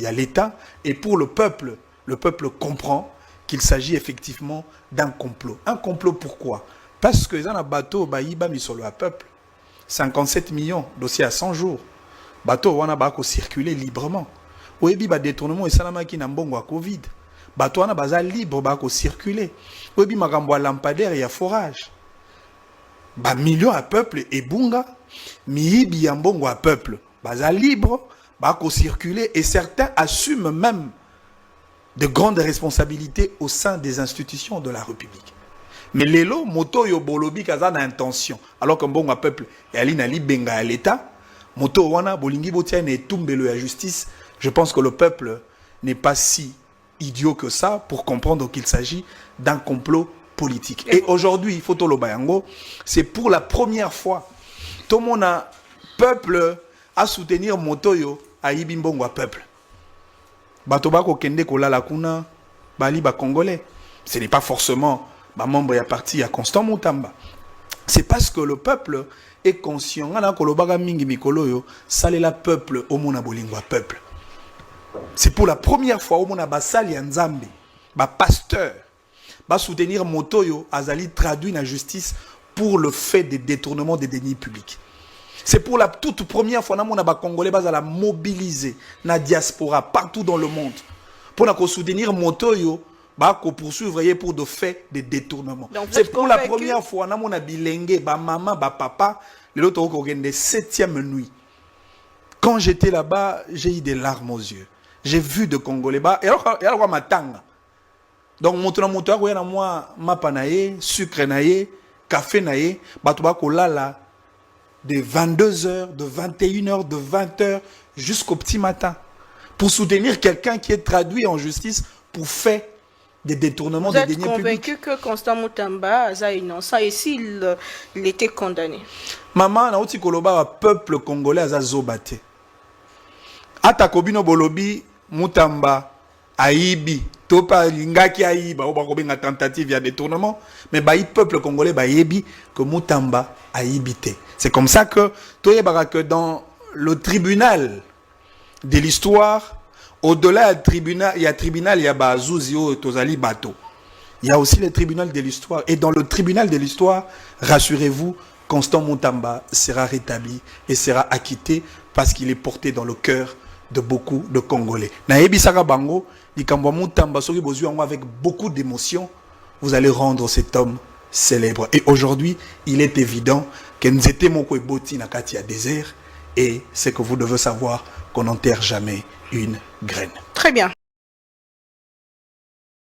Il y a l'État, et pour le peuple comprend qu'il s'agit effectivement d'un complot. Un complot pourquoi? Parce que dans un bateau, il y a un peuple. 57 millions, dossier à 100 jours. Bateau, on a circuler librement. Oui, il y a des détournements et ça qui n'a pas Covid. Bateau, on a libre, circuler. Oui, il y a lampadaire et forage. Millions à peuple et bunga. Il y a un peuple. Libre, circuler et certains assument même de grandes responsabilités au sein des institutions de la République. Mais l'élo, moto yo bolobi kaza na intention. Alors que bon peuple, yali na li benga à l'État, moto wana bolingi botia ne tumbelo ya justice. Je pense que le peuple n'est pas si idiot que ça pour comprendre qu'il s'agit d'un complot politique. Et aujourd'hui, il faut tolo bayango, c'est pour la première fois tout le monde a peuple à soutenir moto yo a yibimbongo peuple. Bato bako kende ko la kuna bali ba congolais. Ce n'est pas forcément membre ya parti à Constant Moutamba. C'est parce que le peuple est conscient. Peuple au peuple. C'est pour la première fois au mona basali ya nzambe, ba pasteur, ba soutenir motoyo azali traduit la justice pour le fait des détournements des deniers publics. C'est pour la toute première fois que les Congolais sont mobilisés dans la diaspora partout dans le monde pour soutenir motoyo pour poursuivre pour de faits de détournement. C'est pour la première fois que nous avons bilingue, maman, papa, l'autre de 7e nuit. Quand j'étais là-bas, j'ai eu des larmes aux yeux. J'ai vu de Congolais. Et alors, matanga. Donc, il y a moi, mapa naye, sucre naye, café naye, là, de 22h, de 21h, de 20h jusqu'au petit matin. Pour soutenir quelqu'un qui est traduit en justice pour faire des détournements des deniers publics. Vous êtes convaincu que Constant Moutamba est innocent et s'il était condamné? Maman, na oti koloba peuple congolais a zobate. Ata kobino bolobi Moutamba aibi topa lingaki aiba oba kobenga tentative ya détournement, mais ba peuple congolais ba yebi que Moutamba aibité. C'est comme ça que que dans le tribunal de l'histoire, au-delà du tribunal, il y a tribunal, il y a Bazuzio, Tozali, Bato. Il y a aussi le tribunal de l'histoire. Et dans le tribunal de l'histoire, rassurez-vous, Constant Moutamba sera rétabli et sera acquitté parce qu'il est porté dans le cœur de beaucoup de Congolais. Naebi Saka Bango, Nikambo Moutamba, avec beaucoup d'émotion, vous allez rendre cet homme célèbre. Et aujourd'hui, il est évident que nous étions mon Boti na Katia désert et c'est que vous devez savoir qu'on n'enterre jamais une graine. Très bien.